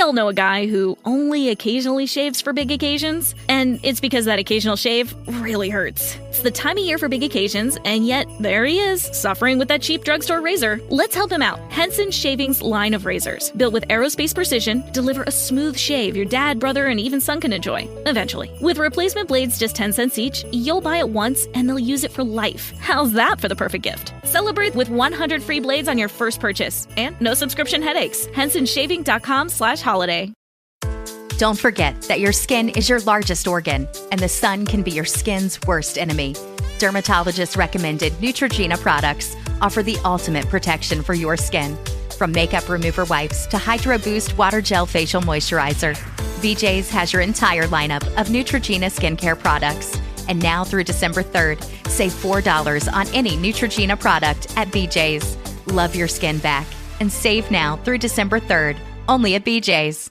all know a guy who only occasionally shaves for big occasions, and it's because that occasional shave really hurts. It's the time of year for big occasions, and yet there he is, suffering with that cheap drugstore razor. Let's help him out. Henson Shaving's line of razors, built with aerospace precision, deliver a smooth shave your dad, brother, and even son can enjoy, eventually. With replacement blades just 10 cents each, you'll buy it once, and they'll use it for life. How's that for the perfect gift? Celebrate with 100 free blades on your first purchase, and no subscription headaches. HensonShaving.com/holiday. Don't forget that your skin is your largest organ, and the sun can be your skin's worst enemy. Dermatologist recommended Neutrogena products offer the ultimate protection for your skin. From makeup remover wipes to Hydro Boost Water Gel Facial Moisturizer, BJ's has your entire lineup of Neutrogena skincare products. And now through December 3rd, save $4 on any Neutrogena product at BJ's. Love your skin back and save now through December 3rd, only at BJ's.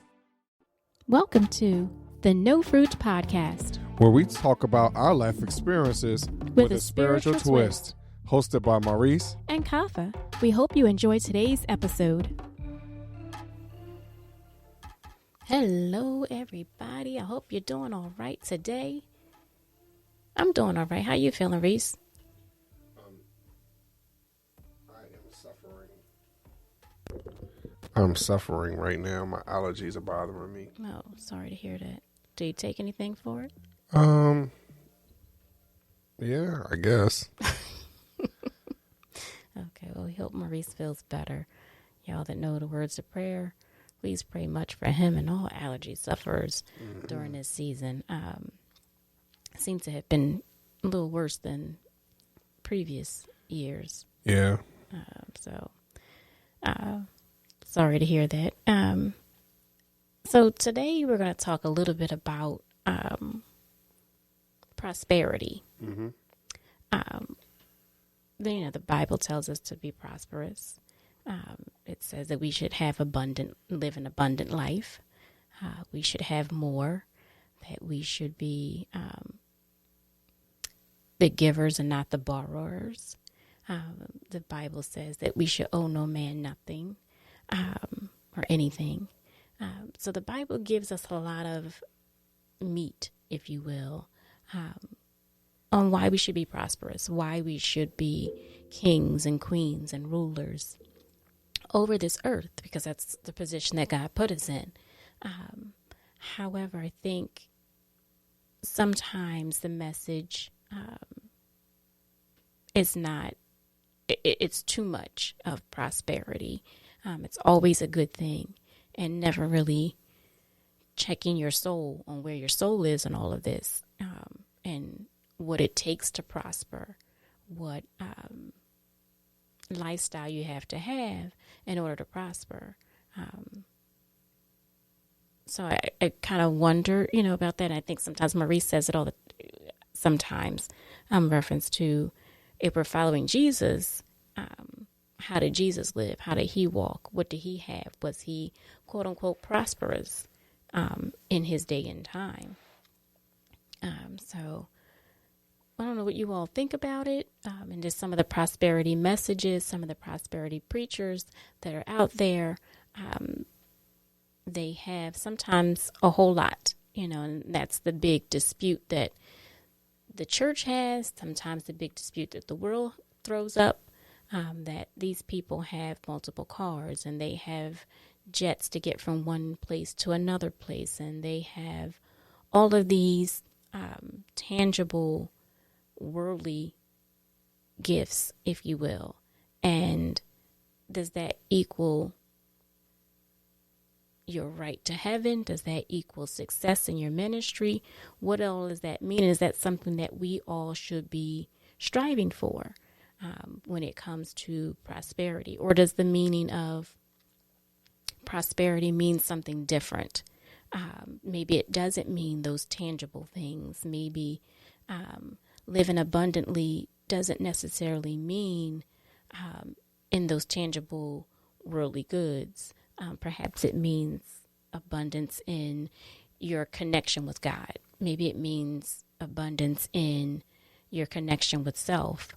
Welcome to the No Fruit Podcast, where we talk about our life experiences with a spiritual twist. Hosted by Maurice and Kafa. We hope you enjoy today's episode. Hello, everybody. I hope you're doing all right today. I'm doing all right. How you feeling, Reese? I'm suffering right now. My allergies are bothering me. Oh, sorry to hear that. Do you take anything for it? Yeah, I guess. Okay, well, we hope Maurice feels better. Y'all that know the words of prayer, please pray much for him and all allergy sufferers during this season. Seems to have been a little worse than previous years. Yeah. Sorry to hear that. So today we're going to talk a little bit about prosperity. Mm-hmm. The Bible tells us to be prosperous. It says that we should have live an abundant life. We should have more. That we should be the givers and not the borrowers. The Bible says that we should owe no man nothing or anything. So the Bible gives us a lot of meat, if you will, on why we should be prosperous, why we should be kings and queens and rulers over this earth, because that's the position that God put us in. However, I think sometimes the message is not, it's too much of prosperity. It's always a good thing, and never really checking your soul on where your soul is in all of this, and what it takes to prosper, what lifestyle you have to have in order to prosper. So I kind of wonder, about that. And I think sometimes Maurice says it sometimes, reference to if we're following Jesus, how did Jesus live? How did he walk? What did he have? Was he, quote unquote, prosperous in his day and time? So I don't know what you all think about it, and just some of the prosperity messages, some of the prosperity preachers that are out there. They have sometimes a whole lot, and that's the big dispute that the church has, sometimes the big dispute that the world throws up, that these people have multiple cars and they have jets to get from one place to another place, and they have all of these tangible worldly gifts, if you will. And does that equal your right to heaven? Does that equal success in your ministry? What all does that mean? Is that something that we all should be striving for when it comes to prosperity? Or does the meaning of prosperity mean something different? Maybe it doesn't mean those tangible things. Maybe living abundantly doesn't necessarily mean in those tangible worldly goods. Perhaps it means abundance in your connection with God. Maybe it means abundance in your connection with self.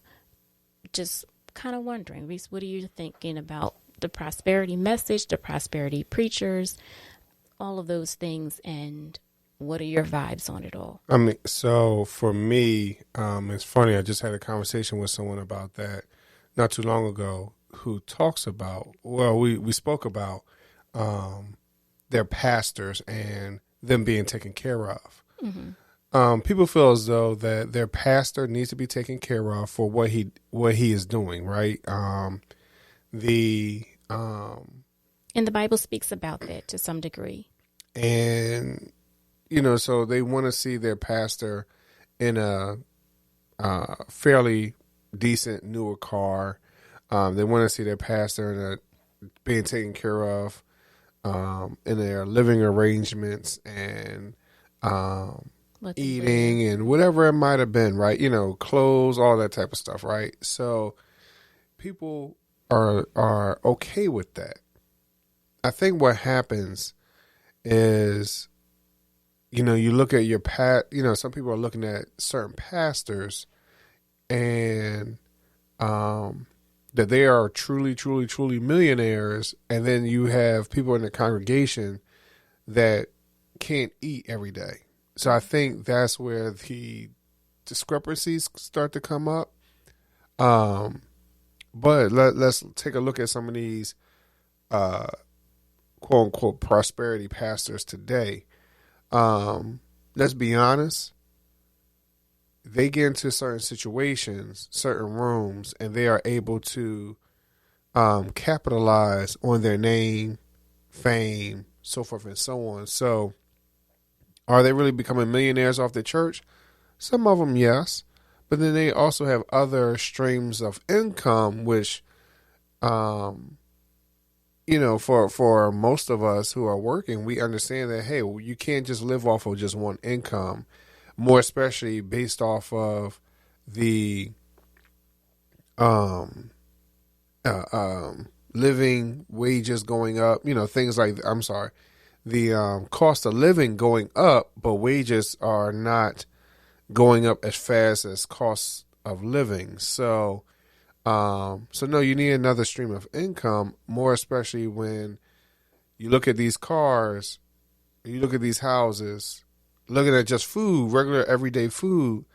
Just kind of wondering, Reese, what are you thinking about the prosperity message, the prosperity preachers, all of those things, and what are your vibes on it all? I mean, so for me, it's funny. I just had a conversation with someone about that not too long ago, who talks about, well, we spoke about their pastors and them being taken care of. Mm-hmm. People feel as though that their pastor needs to be taken care of for what he is doing, right? And the Bible speaks about that to some degree. And so they want to see their pastor in a fairly decent newer car. They want to see their pastor being taken care of in their living arrangements and eating and whatever it might have been, right? Clothes, all that type of stuff, right? So people are okay with that. I think what happens is, you look at your some people are looking at certain pastors and that they are truly, truly, truly millionaires. And then you have people in the congregation that can't eat every day. So I think that's where the discrepancies start to come up. But let's take a look at some of these quote unquote prosperity pastors today. Let's be honest. They get into certain situations, certain rooms, and they are able to capitalize on their name, fame, so forth and so on. So are they really becoming millionaires off the church? Some of them, yes. But then they also have other streams of income, which, for most of us who are working, we understand that, hey, you can't just live off of just one income, more especially based off of the living wages going up, things like, the cost of living going up, but wages are not going up as fast as costs of living. So no, you need another stream of income, more especially when you look at these cars, you look at these houses, looking at just food, regular everyday food.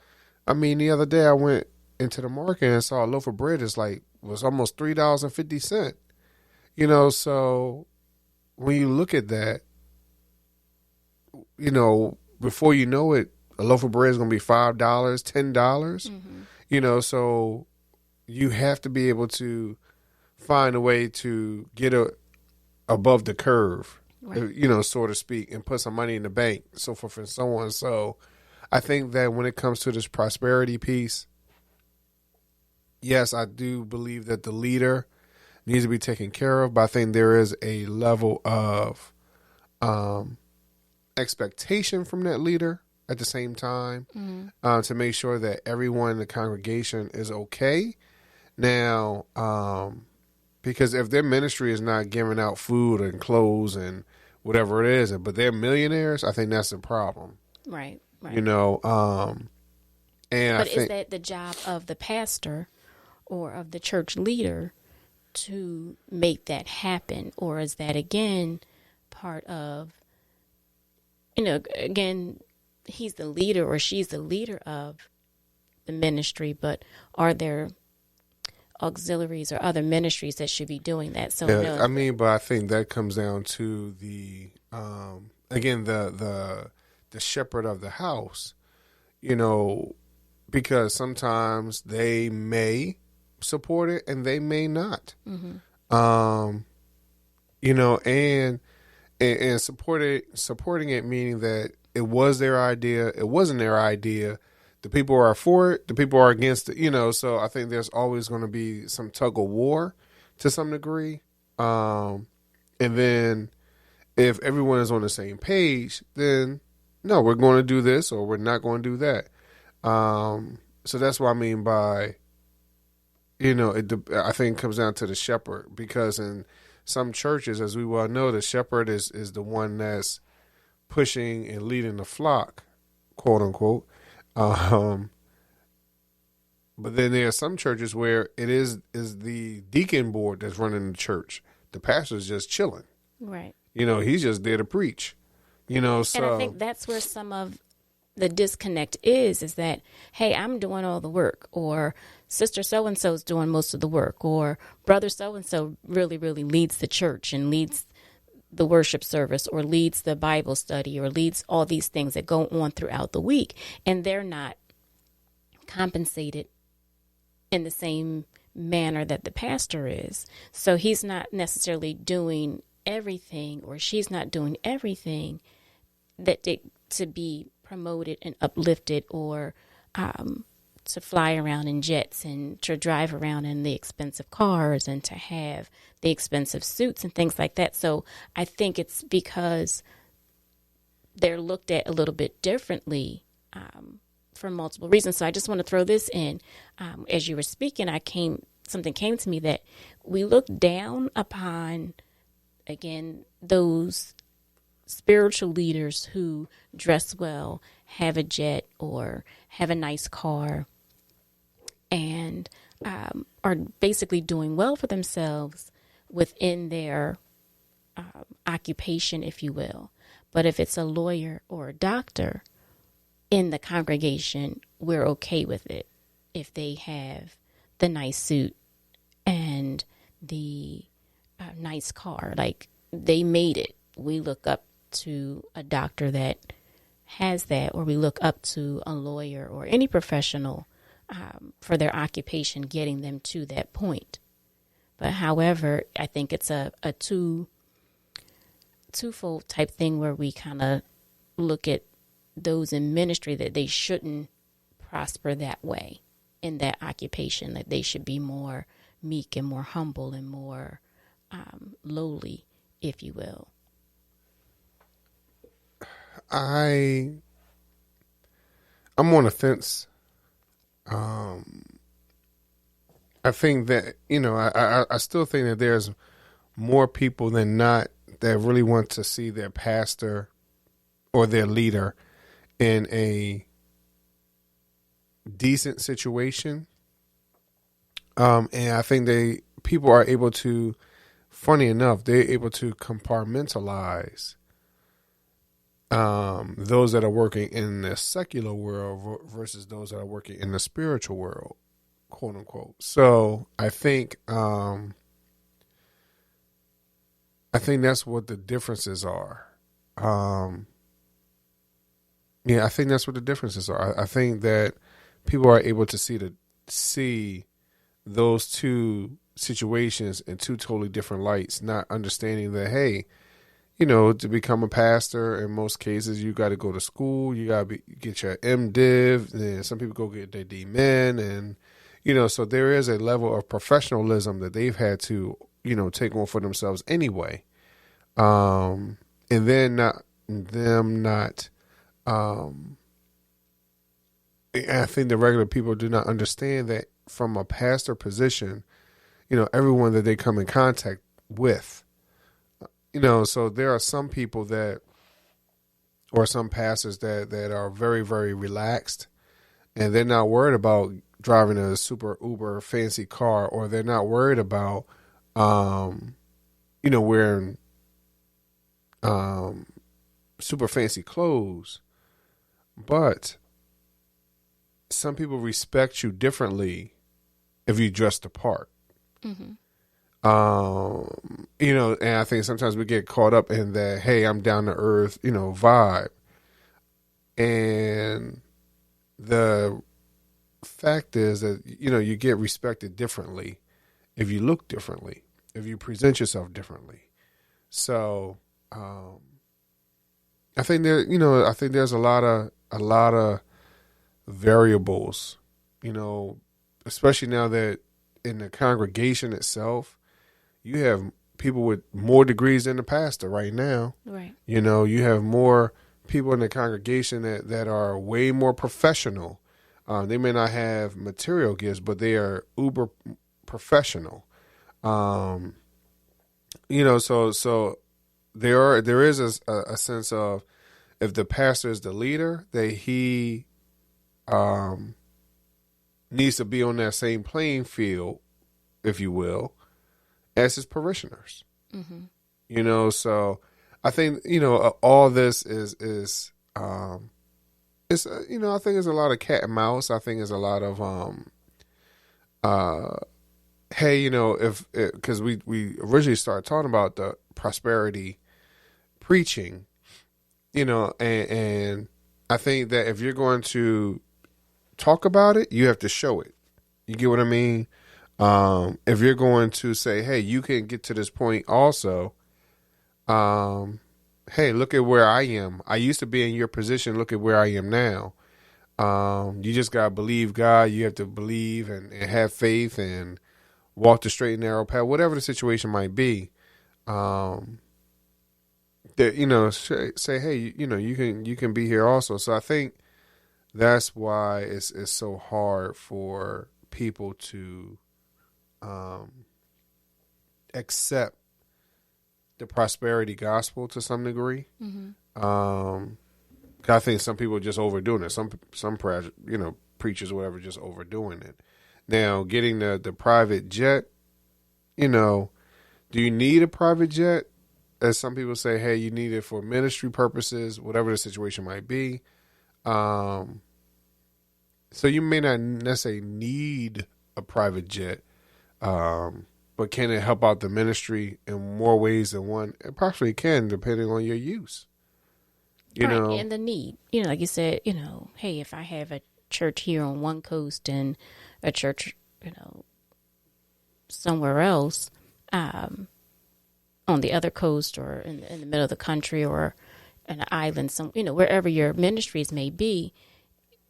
I mean, the other day I went into the market and saw a loaf of bread was almost $3.50. So when you look at that, before you know it, a loaf of bread is going to be $5, $10, mm-hmm. So you have to be able to find a way to get above the curve, right, so to speak, and put some money in the bank, so forth and so on. So I think that when it comes to this prosperity piece, yes, I do believe that the leader needs to be taken care of, but I think there is a level of expectation from that leader at the same time, mm-hmm. To make sure that everyone in the congregation is okay. Now, because if their ministry is not giving out food and clothes and whatever it is, but they're millionaires, I think that's a problem. Right. And is that the job of the pastor or of the church leader to make that happen? Or is that, again, part of, again, he's the leader or she's the leader of the ministry, but are there auxiliaries or other ministries that should be doing that? So but I think that comes down to the again the shepherd of the house, because sometimes they may support it and they may not, mm-hmm. And supporting it meaning that it was their idea, it wasn't their idea. The people are for it, the people are against it, so I think there's always going to be some tug of war to some degree. And then if everyone is on the same page, then no, we're going to do this or we're not going to do that. So that's what I mean by, I think it comes down to the shepherd, because in some churches, as we well know, the shepherd is the one that's pushing and leading the flock, quote unquote. But then there are some churches where it is the deacon board that's running the church. The pastor's just chilling. Right. He's just there to preach. So. And I think that's where some of the disconnect is that, hey, I'm doing all the work, or sister so-and-so's doing most of the work, or brother so-and-so really, really leads the church and leads the worship service, or leads the Bible study, or leads all these things that go on throughout the week. And they're not compensated in the same manner that the pastor is. So he's not necessarily doing everything, or she's not doing everything to be promoted and uplifted, or to fly around in jets and to drive around in the expensive cars and to have the expensive suits and things like that. So I think it's because they're looked at a little bit differently for multiple reasons. So I just want to throw this in. As you were speaking, something came to me that we look down upon, again, those spiritual leaders who dress well, have a jet, or have a nice car, and are basically doing well for themselves within their occupation, if you will. But if it's a lawyer or a doctor in the congregation, we're okay with it if they have the nice suit and the nice car. Like, they made it. We look up to a doctor that has that, or we look up to a lawyer or any professional for their occupation, getting them to that point. But however, I think it's a twofold type thing where we kind of look at those in ministry that they shouldn't prosper that way in that occupation, that they should be more meek and more humble and more lowly, if you will. I'm on the fence. I think that, I still think that there's more people than not that really want to see their pastor or their leader in a decent situation. And I think people are able to, funny enough, they're able to compartmentalize those that are working in the secular world versus those that are working in the spiritual world, quote unquote. So I think that's what the differences are. I think that's what the differences are. I think that people are able to see those two situations in two totally different lights, not understanding that, hey, to become a pastor, in most cases, you got to go to school. You got to get your MDiv. And some people go get their DMin. And, so there is a level of professionalism that they've had to, take on for themselves anyway. And then I think the regular people do not understand that from a pastor position, everyone that they come in contact with, so there are some people or some pastors that are very, very relaxed, and they're not worried about driving a super uber fancy car, or they're not worried about, wearing, super fancy clothes. But some people respect you differently if you dress the part. Mm-hmm. And I think sometimes we get caught up in that, hey, I'm down to earth, vibe. And the fact is that, you get respected differently if you look differently, if you present yourself differently. So, I think there's a lot of variables, especially now that in the congregation itself, you have people with more degrees than the pastor right now. Right. You have more people in the congregation that are way more professional. They may not have material gifts, but they are uber professional. So there is a sense of, if the pastor is the leader, that he needs to be on that same playing field, if you will, as his parishioners. Mm-hmm. So I think, all this is it's, I think it's a lot of cat and mouse. I think it's a lot of, hey, because we originally started talking about the prosperity preaching, and I think that if you're going to talk about it, you have to show it. You get what I mean? If you're going to say, hey, you can get to this point also, hey, look at where I am. I used to be in your position. Look at where I am now. You just got to believe God. You have to believe and have faith and walk the straight and narrow path, whatever the situation might be. That, say, hey, you can be here also. So I think that's why it's so hard for people to accept the prosperity gospel to some degree. Mm-hmm. I think some people are just overdoing it. Some preachers or whatever just overdoing it. Now, getting the private jet, do you need a private jet? As some people say, hey, you need it for ministry purposes, whatever the situation might be. So you may not necessarily need a private jet, but can it help out the ministry in more ways than one? It possibly can, depending on your use. And the need. Like you said, hey, if I have a church here on one coast and a church, somewhere else, on the other coast or in the middle of the country or an island, wherever your ministries may be,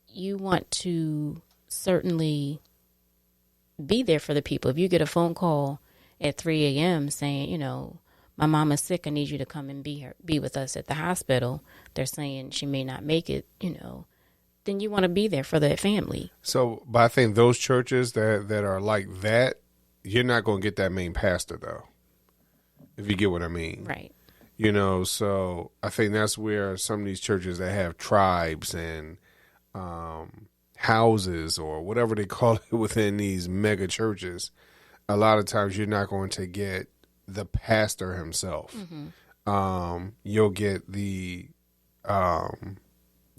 you want to certainly be there for the people. If you get a phone call at 3 a.m. saying, my mom is sick, I need you to come and be with us at the hospital. They're saying she may not make it, then you want to be there for that family. So, but I think those churches that are like that, you're not going to get that main pastor though, if you get what I mean. Right. So I think that's where some of these churches that have tribes and houses or whatever they call it within these mega churches, a lot of times you're not going to get the pastor himself. Mm-hmm. You'll get the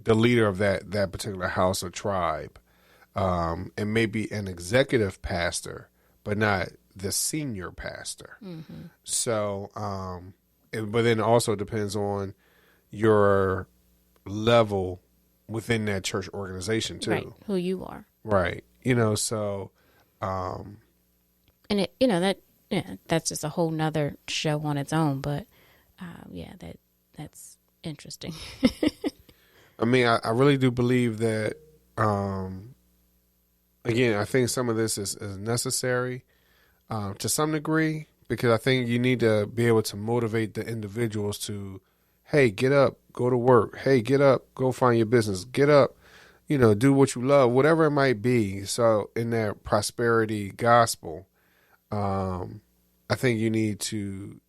leader of that particular house or tribe, and maybe an executive pastor, but not the senior pastor. Mm-hmm. So, but then it also depends on your level within that church organization too. Right, who you are. Right. So, and it, that's just a whole nother show on its own, but, that's interesting. I mean, I really do believe that, again, I think some of this is necessary, to some degree, because I think you need to be able to motivate the individuals to, hey, get up, go to work. Hey, get up, go find your business. Get up, do what you love, whatever it might be. So in that prosperity gospel, I think you need to,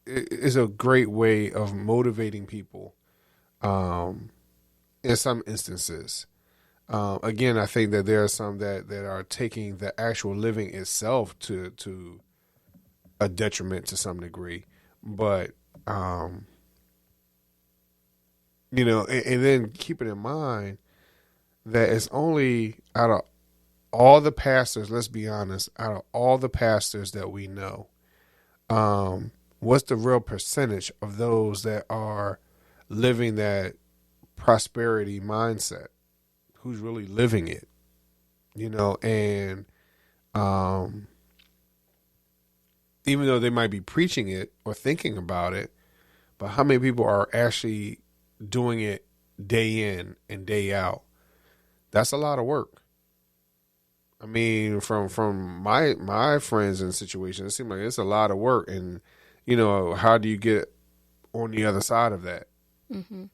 it's a great way of motivating people, in some instances. Again, I think that there are some that are taking the actual living itself to a detriment to some degree. But, and then keeping in mind that it's only out of all the pastors, let's be honest, out of all the pastors that we know, what's the real percentage of those that are living that prosperity mindset? Who's really living it? And even though they might be preaching it or thinking about it, but how many people are actually doing it day in and day out? That's a lot of work. I mean, from my friends and situations, it seems like it's a lot of work. And, how do you get on the other side of that? Mm-hmm.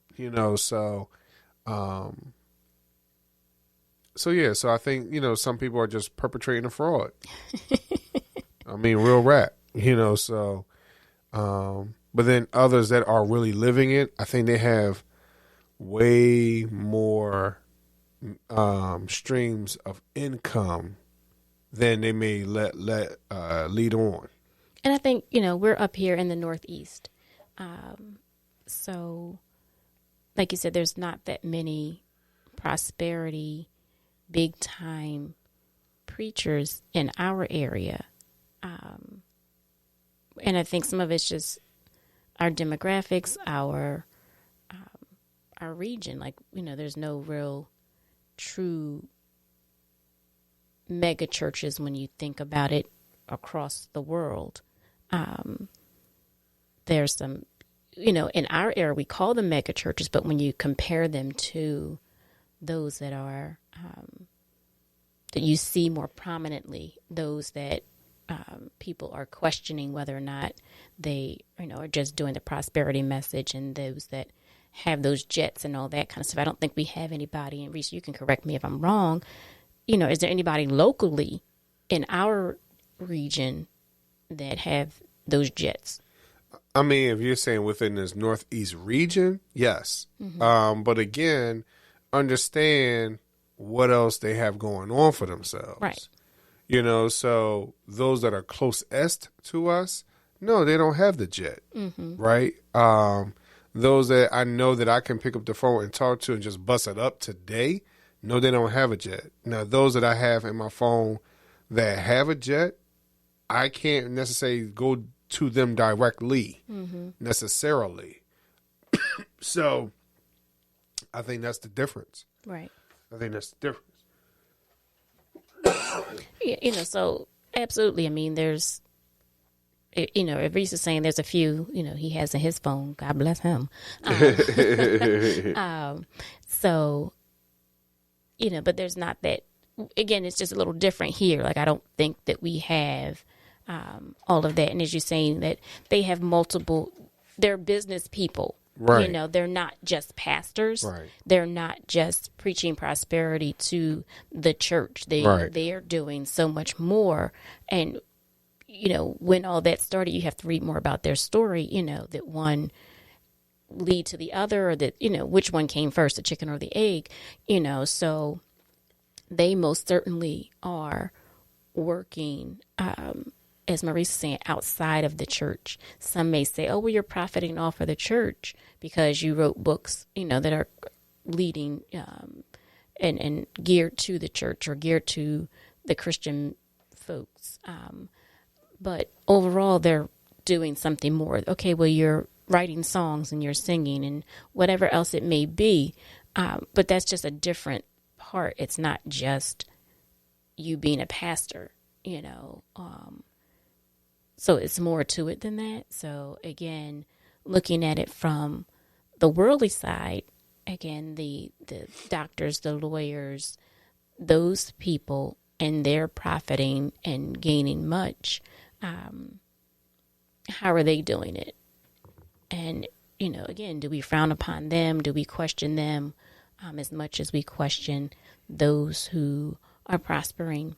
So I think, some people are just perpetrating a fraud. I mean, real rap, so, but then others that are really living it, I think they have way more streams of income than they may let lead on. And I think, we're up here in the Northeast. So, like you said, there's not that many prosperity, big time preachers in our area. And I think some of it's just our demographics, our region. Like, there's no real true mega churches when you think about it across the world. There's some, in our area, we call them mega churches, but when you compare them to those that are, that you see more prominently, those that people are questioning whether or not they, are just doing the prosperity message, and those that have those jets and all that kind of stuff. I don't think we have anybody, and Reese, you can correct me if I'm wrong. Is there anybody locally in our region that have those jets? I mean, if you're saying within this Northeast region, yes. Mm-hmm. But again, understand what else they have going on for themselves. Right. So those that are closest to us, no, they don't have the jet. Mm-hmm. Right. Those that I know that I can pick up the phone and talk to and just bust it up today, no, they don't have a jet. Now, those that I have in my phone that have a jet, I can't necessarily go to them directly, necessarily. So I think that's the difference. Right. I think that's the difference. So absolutely. I mean, there's, if Reese is saying there's a few, he has in his phone, God bless him. So, but there's not that, again, it's just a little different here. Like, I don't think that we have all of that. And as you're saying, that they have they're business people. Right. They're not just pastors. Right. They're not just preaching prosperity to the church. They are doing so much more. And, when all that started, you have to read more about their story, that one lead to the other, or that, which one came first, the chicken or the egg, so they most certainly are working, as Maurice is saying, outside of the church. Some may say, oh, well, you're profiting off of the church because you wrote books, that are leading and geared to the church or geared to the Christian folks. But overall, they're doing something more. Okay, well, you're writing songs and you're singing and whatever else it may be. But that's just a different part. It's not just you being a pastor, so it's more to it than that. So again, looking at it from the worldly side, again, the doctors, the lawyers, those people, and they're profiting and gaining much. How are they doing it? And, again, do we frown upon them? Do we question them as much as we question those who are prospering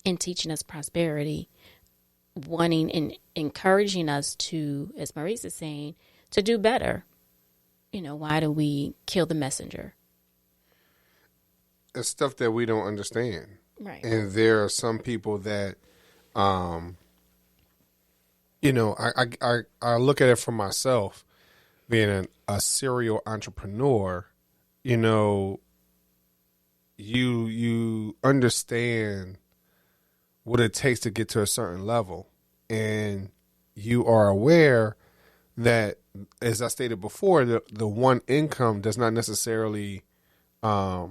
and teaching us prosperity, wanting and encouraging us to, as Maurice is saying, to do better? Why do we kill the messenger? It's stuff that we don't understand. Right. And there are some people that, I look at it for myself, being a serial entrepreneur. You understand what it takes to get to a certain level, and you are aware that, as I stated before, the one income does not necessarily help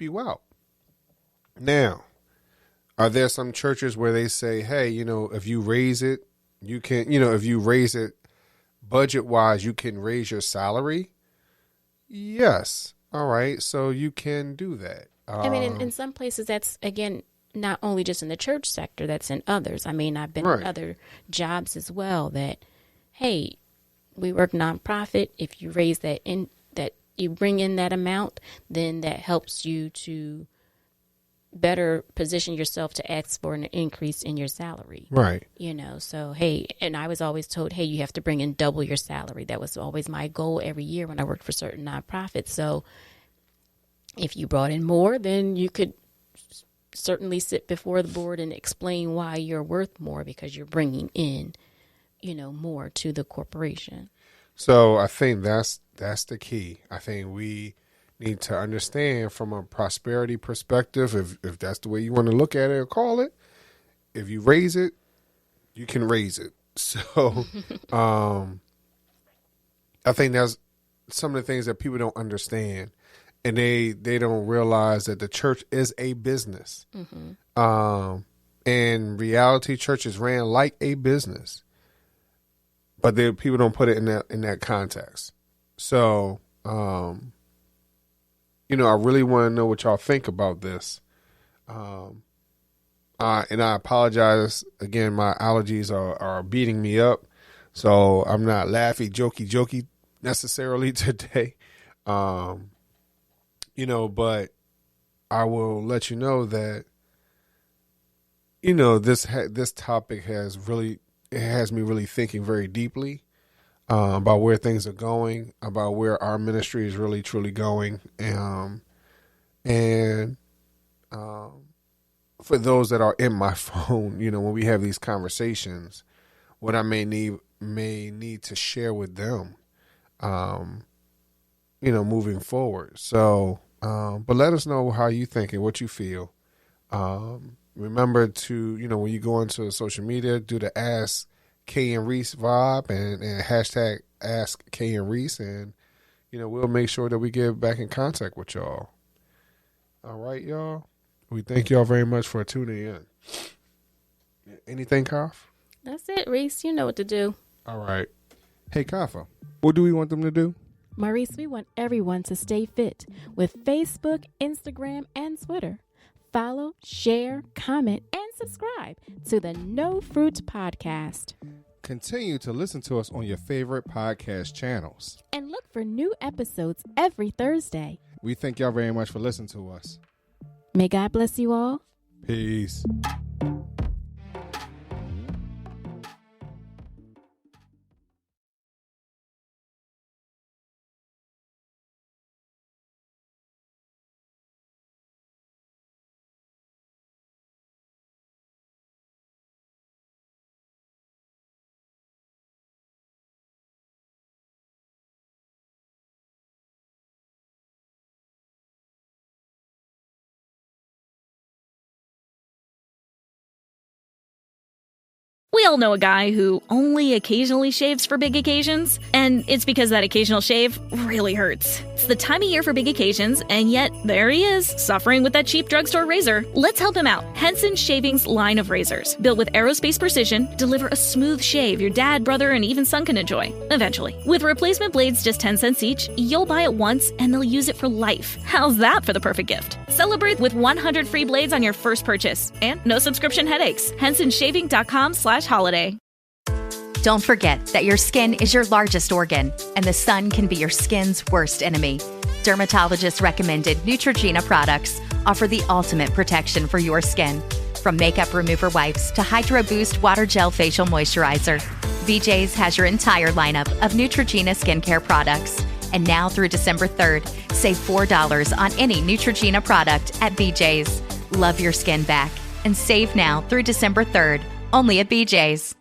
you out. Now, are there some churches where they say, hey, if you raise it, you can, if you raise it budget-wise, you can raise your salary? Yes. All right. So you can do that. I mean, in some places, that's, again, not only just in the church sector, that's in others. I mean, I've been in other jobs as well that, hey, we work nonprofit. If you raise that that you bring in that amount, then that helps you to better position yourself to ask for an increase in your salary. Right. So, hey, and I was always told, hey, you have to bring in double your salary. That was always my goal every year when I worked for certain nonprofits. So if you brought in more, then you could certainly sit before the board and explain why you're worth more, because you're bringing in more to the corporation. So I think that's the key. I think we need to understand from a prosperity perspective, if that's the way you want to look at it or call it, if you raise it, you can raise it. So I think that's some of the things that people don't understand, and they don't realize that the church is a business. In reality, church is ran like a business, but people don't put it in that context. So, I really want to know what y'all think about this. And I apologize again. My allergies are beating me up, so I'm not jokey necessarily today. But I will let you know that this topic has me really thinking very deeply about where things are going, about where our ministry is really truly going, and for those that are in my phone, when we have these conversations, what I may need to share with them, moving forward. So, but let us know how you think and what you feel. Remember to, when you go into social media, do the Ask Kay and Reese vibe and hashtag Ask Kay and Reese, and we'll make sure that we get back in contact with y'all. All right, y'all. We thank y'all very much for tuning in. Anything, Kaf? That's it, Reese. You know what to do. All right. Hey, Kafa, what do we want them to do? Maurice, we want everyone to stay fit with Facebook, Instagram, and Twitter. Follow, share, comment, and subscribe to the No Fruit Podcast. Continue to listen to us on your favorite podcast channels. And look for new episodes every Thursday. We thank y'all very much for listening to us. May God bless you all. Peace. We all know a guy who only occasionally shaves for big occasions, and it's because that occasional shave really hurts. It's the time of year for big occasions, and yet there he is, suffering with that cheap drugstore razor. Let's help him out. Henson Shaving's line of razors, built with aerospace precision, deliver a smooth shave your dad, brother, and even son can enjoy, eventually. With replacement blades just 10 cents each, you'll buy it once, and they'll use it for life. How's that for the perfect gift? Celebrate with 100 free blades on your first purchase, and no subscription headaches. HensonShaving.com/holiday. Don't forget that your skin is your largest organ, and the sun can be your skin's worst enemy. Dermatologist-recommended Neutrogena products offer the ultimate protection for your skin. From makeup remover wipes to Hydro Boost Water Gel Facial Moisturizer, BJ's has your entire lineup of Neutrogena skincare products. And now through December 3rd, save $4 on any Neutrogena product at BJ's. Love your skin back and save now through December 3rd, only at BJ's.